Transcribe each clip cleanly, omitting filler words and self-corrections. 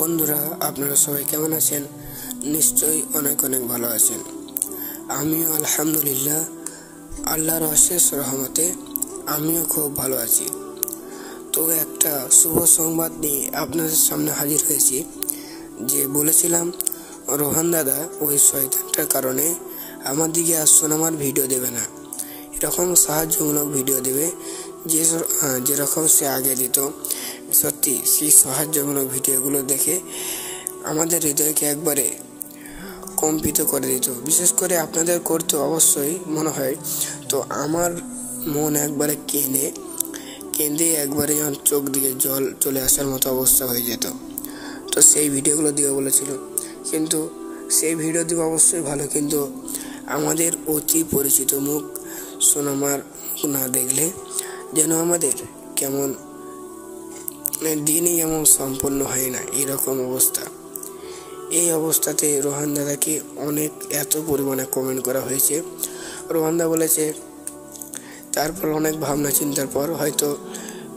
বন্ধুরা, আপনারা সবাই কেমন আছেন? নিশ্চয়ই অনেক অনেক ভালো আছেন। আমিও আলহামদুলিল্লাহ, আল্লাহর অশেষ রহমতে আমিও খুব ভালো আছি। তো একটা শুভ সংবাদ নিয়ে আপনাদের সামনে হাজির হয়েছি। যে বলেছিলাম রোহান দাদা ওই শয়তানটার কারণে আমার দিকে আর সোনামার ভিডিও দেবে না, এরকম সাহায্যমূলক ভিডিও দেবে যেরকম সে আগে দিত। সত্যি সেই সাহায্যমূলক ভিডিওগুলো দেখে আমাদের হৃদয়কে একবারে কম্পিত করে দিত। বিশেষ করে আপনাদের করতে অবশ্যই মনে হয়। তো আমার মন একবারে কেঁদে একবারে যখন চোখ দিকে জল চলে আসার মতো অবস্থা হয়ে যেত। তো সেই ভিডিওগুলো দিও বলেছিল, কিন্তু সেই ভিডিও দিব অবশ্যই ভালো, কিন্তু আমাদের অতি পরিচিত মুখ সোনামার মুখ না দেখলে যেন আমাদের কেমন দিনই যেমন সম্পন্ন হয় না, এরকম অবস্থা। এই অবস্থাতে রোহান দাদাকে এত পরিমাণে কমেন্ট করা হয়েছে। রোহান দা বলেছে তারপর অনেক ভাবনা চিন্তার পর হয়তো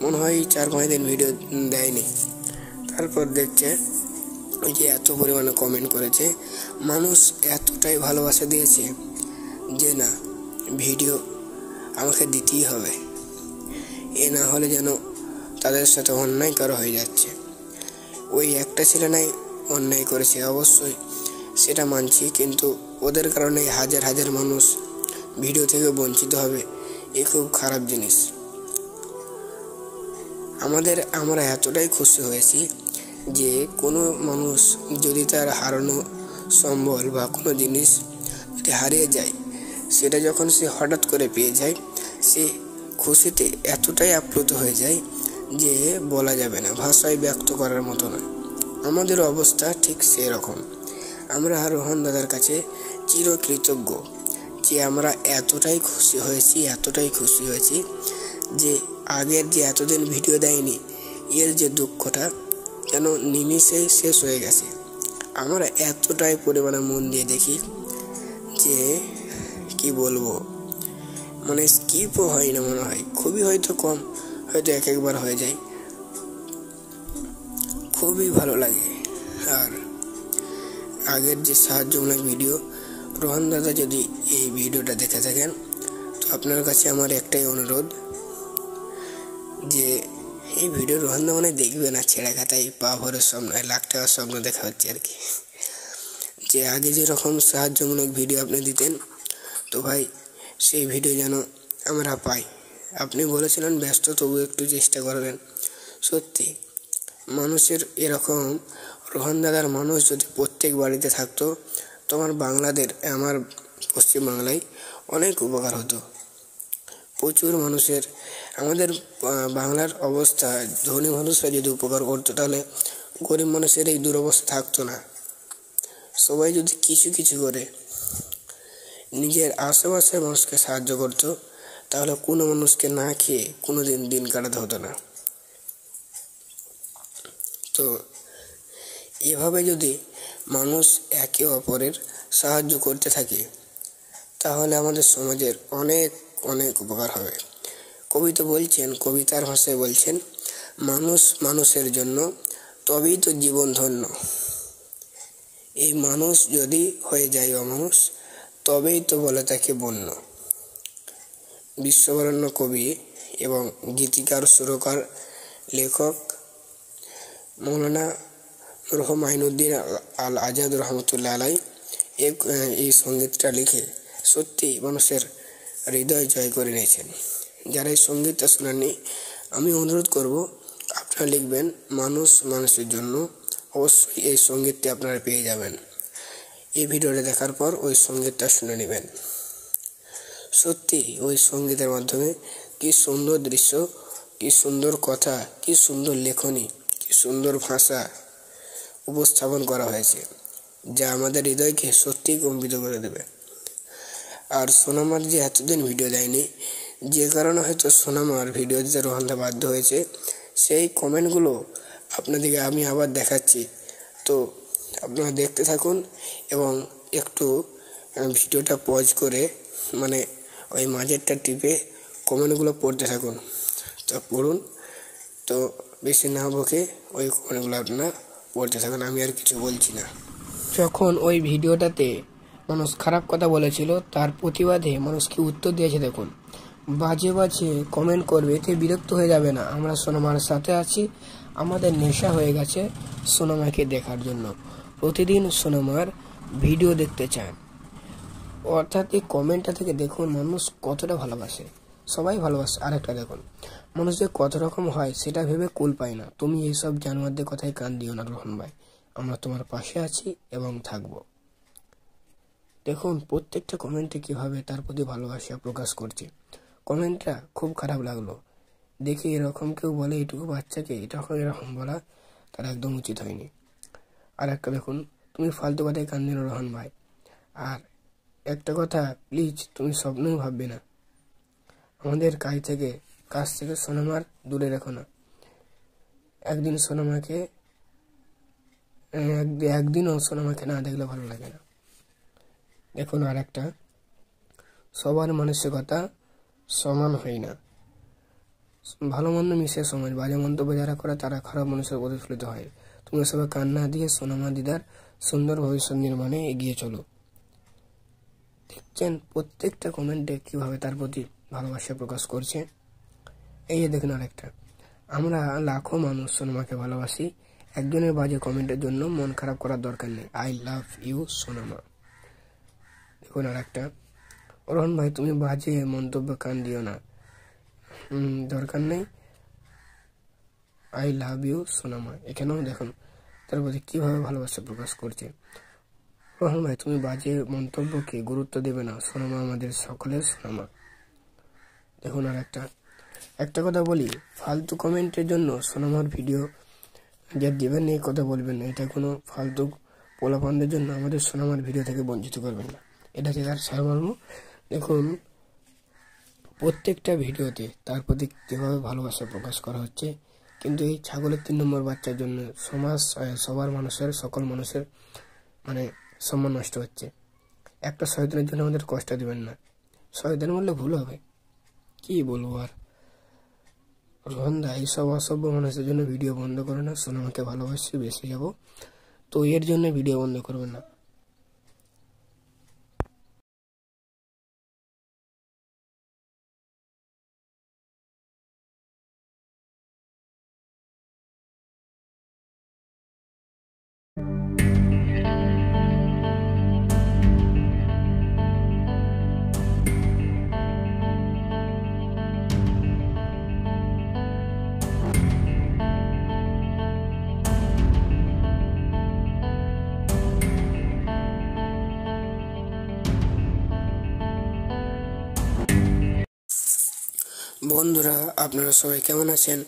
মনে হয় 4-5 দিন ভিডিও দেয়নি। তারপর দেখছে ওই যে এত পরিমাণে কমেন্ট করেছে, মানুষ এতটাই ভালোবাসা দিয়েছে যে না, ভিডিও আমাকে দিতেই হবে, এ না হলে যেন তাদের সাথে অন্যায় করা হয়ে যাচ্ছে। ওই একটা ছেলে নাই অন্যায় করেছে, অবশ্যই সেটা মানছি, কিন্তু ওদের কারণে হাজার হাজার মানুষ ভিডিও থেকে বঞ্চিত হবে। এ খুব খারাপ জিনিস। আমরা এতটাই খুশি হয়েছি যে কোনো মানুষ যদি তার হারানো সম্বল বা কোনো জিনিস যদি হারিয়ে যায়, সেটা যখন সে হঠাৎ করে পেয়ে যায়, সে খুশিতে এতটাই আপ্লুত হয়ে যায় যে বলা যাবে না, ভাষায় ব্যক্ত করার মতো নয়। আমাদের অবস্থা ঠিক সেরকম। আমরা রোহান দাদার কাছে চিরকৃতজ্ঞ যে আমরা এতটাই খুশি হয়েছি যে আগের যে এতদিন ভিডিও দেয়নি, এর যে দুঃখটা যেন নিমিষেই শেষ হয়ে গেছে। আমরা এতটাই পরিমাণে মন দিয়ে দেখি যে কি বলবো, মানে স্কিপও হয় না, মনে হয় খুবই হয়তো কম, হয়তো একবার হয়ে যায়। খুবই ভালো লাগে। আর আগের যে সাহায্যমূলক ভিডিও, রোহান দাদা যদি এই ভিডিওটা দেখে থাকেন, তো আপনার কাছে আমার একটাই অনুরোধ যে এই ভিডিও রোহান দা মানে দেখবে না, ছেঁড়া খাতায় পা ভরে স্বপ্ন, লাখ টাকার স্বপ্ন দেখা হচ্ছে আর কি। যে আগে যেরকম সাহায্যমূলক ভিডিও আপনি দিতেন, তো ভাই সেই ভিডিও যেন আমরা পাই। আপনি বলেছিলেন ব্যস্ত, তবু একটু চেষ্টা করবেন। সত্যি মানুষের এরকম রোহান দাদার মানুষ যদি প্রত্যেক বাড়িতে থাকতো, তো আমার পশ্চিমবাংলায় অনেক উপকার হতো। প্রচুর মানুষের, আমাদের বাংলার অবস্থা, ধনী মানুষরা যদি উপকার করতো, তাহলে গরিব মানুষের এই দুরবস্থা থাকতো না। সবাই যদি কিছু করে নিজের আশেপাশের মানুষকে সাহায্য করতো, তাহলে কোনো মানুষকে না খেয়ে কোনো দিন কাটাতে হতো না। তো এভাবে যদি মানুষ একে অপরের সাহায্য করতে থাকে, তাহলে আমাদের সমাজের অনেক অনেক উপকার হবে। কবিতার ভাষায় বলছেন, মানুষ মানুষের জন্য, তবেই তো জীবন ধন্য। এই মানুষ যদি হয়ে যায় অমানুষ, তবেই তো বলে তাকে বন্য। বিশ্ববরেণ্য কবি এবং গীতিকার, সুরকার, লেখক মৌলানা মরহুম মাইনুদ্দিন আল আজাদ রহমতুল্লাহ আলাই এই সঙ্গীতটা লিখে সত্যি মানুষের হৃদয় জয় করে নিয়েছেন। যারা এই সঙ্গীতটা শোনেননি, আমি অনুরোধ করব আপনারা লিখবেন মানুষ মানুষের জন্য। অবশ্যই এই সঙ্গীতটি আপনারা পেয়ে যাবেন। এই ভিডিওটা দেখার পর ওই সঙ্গীতটা শুনে নেবেন। সত্যি ওই সঙ্গীতের মাধ্যমে কি সুন্দর দৃশ্য, কি সুন্দর কথা, কি সুন্দর লেখনী, কি সুন্দর ভাষা উপস্থাপন করা হয়েছে, যা আমাদের হৃদয়কে সত্যিই কম্পিত করে দেবে। আর সোনামার যে এতদিন ভিডিও দেয়নি, যে কারণে হয়তো সোনামার ভিডিও দিতে রোহান দা বাধ্য হয়েছে, সেই কমেন্টগুলো আপনাদেরকে আমি আবার দেখাচ্ছি। তো আপনারা দেখতে থাকুন এবং একটু ভিডিওটা পজ করে, মানে ওই মাঝেরটা টিপে কমেন্টগুলো পড়তে থাকুন। তো পড়ুন, তো বেশি না বকে ওই কমেন্টগুলো আপনারা পড়তে থাকুন, আমি আর কিছু বলছি না। যখন ওই ভিডিওটাতে মানুষ খারাপ কথা বলেছিল তার প্রতিবাদে মানুষ কি উত্তর দিয়েছে দেখুন। বাজে বাজে কমেন্ট করবে, এতে বিরক্ত হয়ে যাবে না? আমরা সোনামার সাথে আছি, আমাদের নেশা হয়ে গেছে সোনামাকে দেখার জন্য, প্রতিদিন সোনামার ভিডিও দেখতে চান। অর্থাৎ এই কমেন্টটা থেকে দেখুন মানুষ কতটা ভালোবাসে, সবাই ভালোবাসে। আরেকটা দেখুন, মানুষ যে কত রকম হয় সেটা ভেবে কুল পায় না। তুমি এইসব জানোয়ারদের কথায় কান দিও না রোহন ভাই, আমরা তোমার পাশে আছি এবং থাকব। দেখুন প্রত্যেকটা কমেন্টে কিভাবে তার প্রতি ভালোবাসা প্রকাশ করছে। কমেন্টটা খুব খারাপ লাগলো দেখে। এরকম কেউ বলে এইটুকু বাচ্চাকে এরকম বলা তার একদম উচিত হয়নি। আর একটা দেখুন, তুমি ফালতু কথায় কান দিও না রোহন ভাই। আর একটা কথা প্লিজ, তুমি স্বপ্নেও ভাববে না আমাদের কাছ থেকে সোনামার দূরে রেখো না। একদিন সোনামাকে একদিনও সোনামাকে না দেখলে ভালো লাগে না। দেখুন আর একটা, সবার মানসিকতা সমান হয় না। ভালো মন্দ মিশে সমাজ, বাজে মন্তব্য যারা করে তারা খারাপ মানুষের প্রতিফলিত হয়। তুমি সবাই কান না দিয়ে সোনামা দিদার সুন্দর ভবিষ্যৎ নির্মাণে এগিয়ে চলো। দেখছেন প্রত্যেকটা কমেন্টে কিভাবে তার প্রতি ভালোবাসা প্রকাশ করছে। এই দেখুন আরেকটা, আমরা লাখো মানুষ সোনামাকে ভালোবাসি, একজনের বাজে কমেন্টের জন্য মন খারাপ করার দরকার নেই। আই লাভ ইউ সোনামা। দেখুন আর একটা, রোহন ভাই তুমি বাজে মন্তব্য কান দিও না, দরকার নেই। আই লাভ ইউ সোনামা। এখানেও দেখুন তার প্রতি কিভাবে ভালোবাসা প্রকাশ করছে। রোহন ভাই তুমি বাজে মন্তব্যকে গুরুত্ব দেবে না, সোনামা আমাদের সকলের সোনামা। দেখুন আর একটা কথা বলি, ফালতু কমেন্টের জন্য সোনামার ভিডিও যে দেবেন এই কথা বলবেন না। এটা কোনো ফালতু পোলাপানদের জন্য আমাদের সোনামার ভিডিও থেকে বঞ্চিত করবেন না, এটা হচ্ছে তার সারমর্ম। দেখুন প্রত্যেকটা ভিডিওতে তার প্রতি যেভাবে ভালোবাসা প্রকাশ করা হচ্ছে, কিন্তু এই ছাগলের 3 নম্বর বাচ্চার জন্য সকল মানুষের সম্মান নষ্ট হচ্ছে। একটা শয়তানের জন্য আমাদের কষ্ট দিবেন না, শয়তান বললে ভুল হবে, কি বলবো আর। রোহন দা এইসব অসভ্য মানুষের জন্য ভিডিও বন্ধ করে না, সোনামাকে ভালোবাসি বেশি যাব, তো এর জন্য ভিডিও বন্ধ করবেন না। বন্ধুরা আপনারা সবাই কেমন আছেন?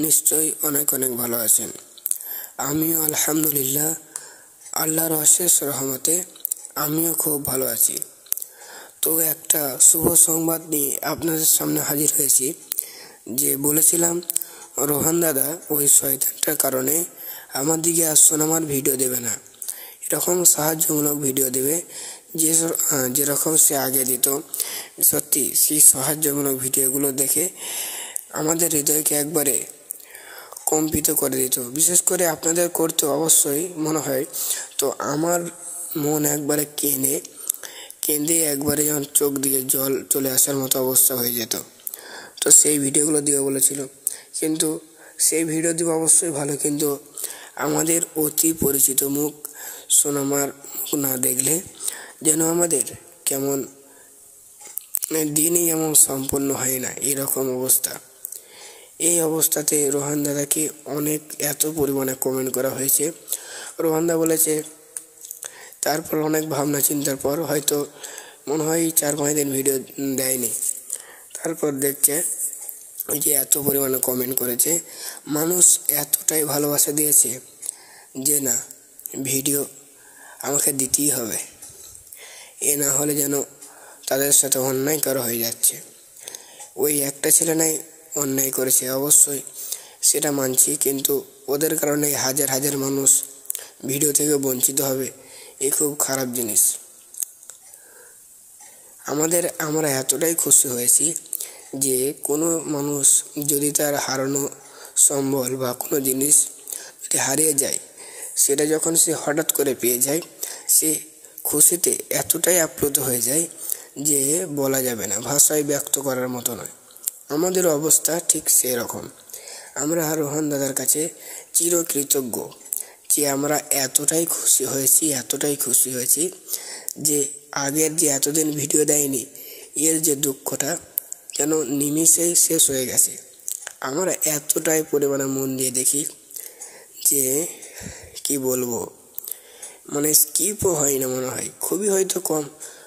নিশ্চয়ই অনেক ভালো আছেন। আমিও আলহামদুলিল্লাহ, আল্লাহর অশেষ রহমতে আমিও খুব ভালো আছি। তো একটা শুভ সংবাদ নিয়ে আপনাদের সামনে হাজির হয়েছি। যে বলেছিলাম রোহন দাদা ওই শয়তানটার কারণে আমার দিকে আর সোনামার ভিডিও দেবে না, এরকম সাহায্যমূলক ভিডিও দেবে যেরকম সে আগে দিত। সত্যি সেই সাহায্যমূলক ভিডিওগুলো দেখে আমাদের হৃদয়কে একবারে কম্পিত করে দিত। বিশেষ করে আপনাদের করতে অবশ্যই মনে হয়। তো আমার মন একবারে কেঁদে একবারে যখন চোখ দিয়ে জল চলে আসার মতো অবস্থা হয়ে যেত। তো সেই ভিডিওগুলো দিবে বলেছিল, কিন্তু সেই ভিডিও দিব অবশ্যই ভালো, কিন্তু আমাদের অতি পরিচিত মুখ সোনামার মুখ না দেখলে যেন আমাদের কেমন দিনই এমন সম্পন্ন হয় না, এরকম অবস্থা। এই অবস্থাতে রোহন দাদাকে এত পরিমাণে কমেন্ট করা হয়েছে। রোহন দা বলেছে তারপর অনেক ভাবনা চিন্তার পর হয়তো মনে হয় 4-5 দিন ভিডিও দেয়নি। তারপর দেখছে যে এত পরিমাণে কমেন্ট করেছে, মানুষ এতটাই ভালোবাসা দিয়েছে যে না, ভিডিও আমাকে দিতেই হবে, এ না হলে যেন তাদের সাথে অন্যায় করা হয়ে যাচ্ছে। ওই একটা ছেলে নাই অন্যায় করেছে অবশ্যই, সেটা মানছি, কিন্তু ওদের কারণে হাজার হাজার মানুষ ভিডিও থেকে বঞ্চিত হবে, এ খুব খারাপ জিনিস। আমরা এতটাই খুশি হয়েছি যে কোনো মানুষ যদি তার হারানো সম্বল বা কোনো জিনিস যদি হারিয়ে যায়, সেটা যখন সে হঠাৎ করে পেয়ে যায়, সে খুশিতে এতটাই আপ্লুত হয়ে যায় যে বলা যাবে না, ভাষায় ব্যক্ত করার মতো নয়। আমাদের অবস্থা ঠিক সেরকম। আমরা রোহন দাদার কাছে চিরকৃতজ্ঞ যে আমরা এতটাই খুশি হয়েছি যে আগের যে এতদিন ভিডিও দেয়নি, এর যে দুঃখটা যেন নিমিষেই শেষ হয়ে গেছে। আমরা এতটাই পরিমাণে মন দিয়ে দেখি যে কি বলবো, মানে স্কিপও হয় না মনে হয়, খুবই হয়তো কম,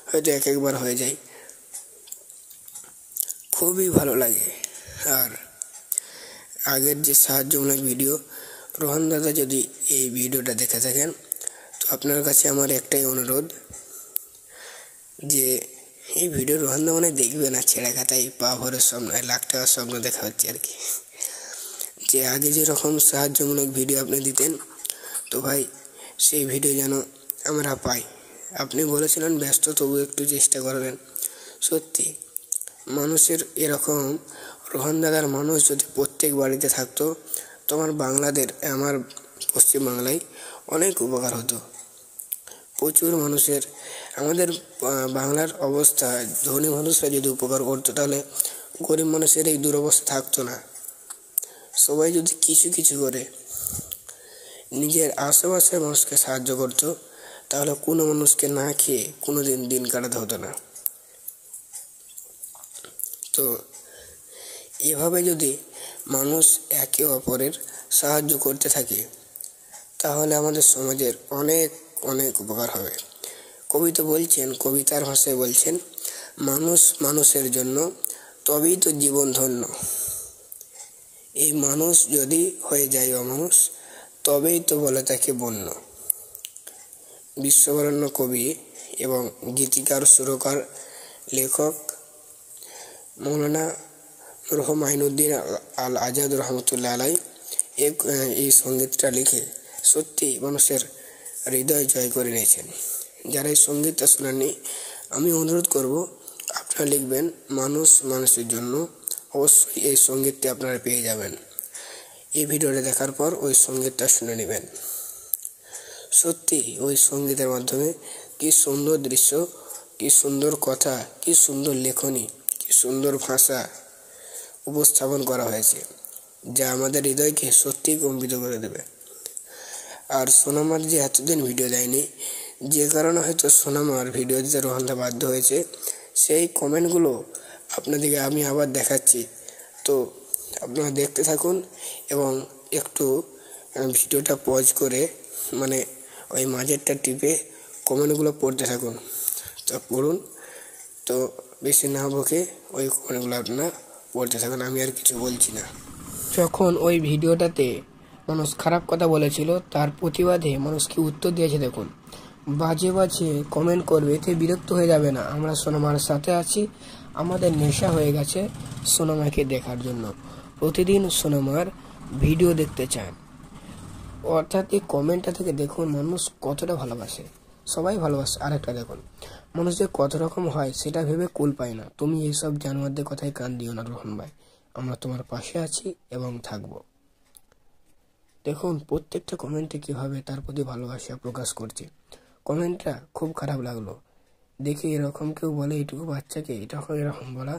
হয়তো একবার হয়ে যায়। খুবই ভালো লাগে। আর আগের যে সাহায্যমূলক ভিডিও, রোহন দাদা যদি এই ভিডিওটা দেখে থাকেন তো আপনার কাছে আমার একটাই অনুরোধ যে এই ভিডিও রোহন দা মানে দেখবে না, ছেঁড়া খাতায় পা ভরে স্বপ্ন, লাখ টাকার স্বপ্ন দেখা হচ্ছে আর কি। যে আগে যেরকম সাহায্যমূলক ভিডিও আপনি দিতেন, তো ভাই সেই ভিডিও যেন আমরা পাই। আপনি বলেছিলেন ব্যস্ত, তবু একটু চেষ্টা করবেন। সত্যি মানুষের এরকম রোহন দাদার মানুষ যদি প্রত্যেক বাড়িতে থাকতো, তো আমার পশ্চিমবাংলায় অনেক উপকার হতো। প্রচুর মানুষের, আমাদের বাংলার অবস্থা, ধনী মানুষরা যদি উপকার করতো তাহলে গরিব মানুষের এই দুরবস্থা থাকতো না। সবাই যদি কিছু করে নিজের আশেপাশের মানুষকে সাহায্য করতো, তাহলে কোনো মানুষকে না খেয়ে কোনো দিন কাটাতে হতো না। তো এভাবে যদি মানুষ একে অপরের সাহায্য করতে থাকে, তাহলে আমাদের সমাজের অনেক উপকার হবে। কবি তো বলছেন, কবিতার ভাষায় বলছেন, মানুষ মানুষের জন্য, তবেই তো জীবন ধন্য। এই মানুষ যদি হয়ে যায় অমানুষ, তবেই তো বলে তাকে বন্য। বিশ্ববরেণ্য কবি এবং গীতিকার, সুরকার, লেখক মৌলানা রুহুল মাইনুদ্দিন আল আজাদ রহমতুল্লাহ আলাই এই সঙ্গীতটা লিখে সত্যি মানুষের হৃদয় জয় করে নিয়েছেন। যারা এই সঙ্গীতটা শোনেননি, আমি অনুরোধ করব আপনারা লিখবেন মানুষ মানুষের জন্য, অবশ্যই এই সঙ্গীতটি আপনারা পেয়ে যাবেন। এই ভিডিওটা দেখার পর ওই সঙ্গীতটা শুনে নেবেন। সত্যি ওই সঙ্গীতের মাধ্যমে কি সুন্দর দৃশ্য, কি সুন্দর কথা, কি সুন্দর লেখনী, কি সুন্দর ভাষা উপস্থাপন করা হয়েছে, যা আমাদের হৃদয়কে সত্যিই কম্পিত করে দেবে। আর সোনামার যে এতদিন ভিডিও দেয়নি, যে কারণে হয়তো সোনামার ভিডিও দিতে রোহন দা বাধ্য হয়েছে, সেই কমেন্টগুলো আপনাদেরকে আমি আবার দেখাচ্ছি। তো আপনারা দেখতে থাকুন এবং একটু ভিডিওটা পজ করে, মানে ওই মাঝেরটা টিপে কমেন্টগুলো পড়তে থাকুন। তো পড়ুন, তো বেশি না বকে ওই কমেন্টগুলো আপনারা পড়তে থাকুন, আমি আর কিছু বলছি না। যখন ওই ভিডিওটাতে মানুষ খারাপ কথা বলেছিল, তার প্রতিবাদে মানুষ কি উত্তর দিয়েছে দেখুন। বাজে কমেন্ট করবে, এতে বিরক্ত হয়ে যাবে না, আমরা সোনামার সাথে আছি, আমাদের নেশা হয়ে গেছে সোনামাকে দেখার জন্য, প্রতিদিন সোনামার ভিডিও দেখতে চান। অর্থাৎ এই কমেন্টটা থেকে দেখুন মানুষ কতটা ভালোবাসে, সবাই ভালোবাসে। আরেকটা দেখুন, মানুষ যে কত রকম হয় সেটা ভেবে কুল পায় না। তুমি এইসব জানোয়ারদের কথায় কান দিও না রোহন ভাই, আমরা তোমার পাশে আছি এবং থাকবো। দেখুন প্রত্যেকটা কমেন্টে কিভাবে তার প্রতি ভালোবাসা প্রকাশ করছে। কমেন্টটা খুব খারাপ লাগলো দেখে। এরকম কেউ বলে এইটুকু বাচ্চাকে এরকম বলা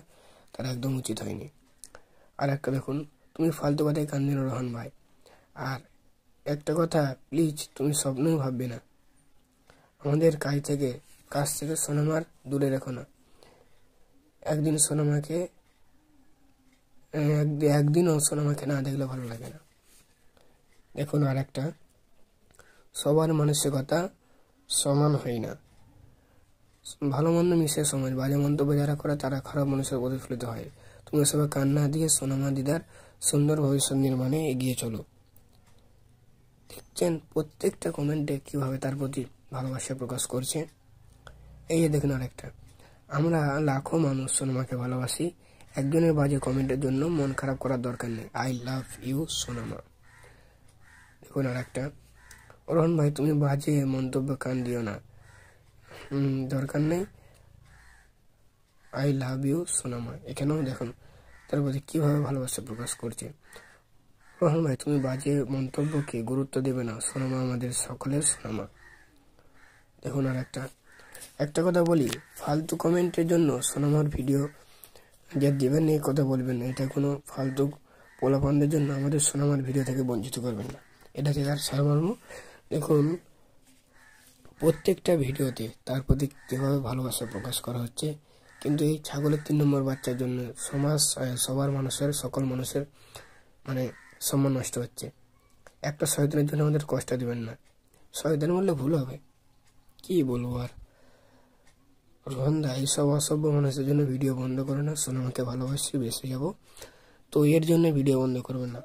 তার একদম উচিত হয়নি। আর একটা দেখুন, তুমি ফালতু কথায় কান দিও না রোহন ভাই। আর একটা কথা প্লিজ, তুমি স্বপ্নই ভাববে না আমাদের কাছ থেকে সোনামার দূরে রেখো না। একদিনও সোনামাকে না দেখলে ভালো লাগে না। দেখুন আর একটা, সবার মানসিকতা সমান হয় না, ভালো মন্দ মিশে সমাজ, বাজে মন্তব্য যারা করে তারা খারাপ মানুষের প্রতিফলিত হয়। তুমি সবাই কান্না দিয়ে সোনামা দিদার সুন্দর ভবিষ্যৎ নির্মাণে এগিয়ে চলো। দেখছেন প্রত্যেকটা কমেন্টে কিভাবে তার প্রতি ভালোবাসা প্রকাশ করছে। এই যে দেখুন আরেকটা, আমরা লাখো মানুষ সোনামাকে ভালোবাসি, একজনের বাজে কমেন্টের জন্য মন খারাপ করার দরকার নেই। আই লাভ ইউ সোনামা। দেখুন আরেকটা, রোহন ভাই তুমি বাজে মন্তব্য কান দিও না, দরকার নেই, আই লাভ ইউ সোনামা। এখানেও দেখুন তার প্রতি কিভাবে ভালোবাসা প্রকাশ করছে। রোহন ভাই, তুমি বাজে মন্তব্যকে গুরুত্ব দেবে না, সোনামা আমাদের সকলের সোনামা। দেখুন, আর একটা কথা বলি, ফালতু কমেন্টের জন্য সোনামার ভিডিও যে দেবেন এই কথা বলবেন না। এটা কোনো ফালতু পোলাপানদের জন্য আমাদের সোনামার ভিডিও থেকে বঞ্চিত করবেন না, এটা থেকে তার সারমর্ম। দেখুন, প্রত্যেকটা ভিডিওতে তার প্রতি কীভাবে ভালোবাসা প্রকাশ করা হচ্ছে, কিন্তু এই ছাগলের 3 নম্বর বাচ্চার জন্য সবার মানুষের, সকল মানুষের মানে সম্মান নষ্ট হচ্ছে। একটা শয়তানের জন্য আমাদের কষ্ট দেবেন না, শয়তান বললে ভুল হবে, কি বলবো আর। রোহন দা, এইসব অসভ্য মানুষের জন্য ভিডিও বন্ধ করে না, সোনামাকে ভালোবাসি, বেশি যাবো তো এর জন্য ভিডিও বন্ধ করবেন না।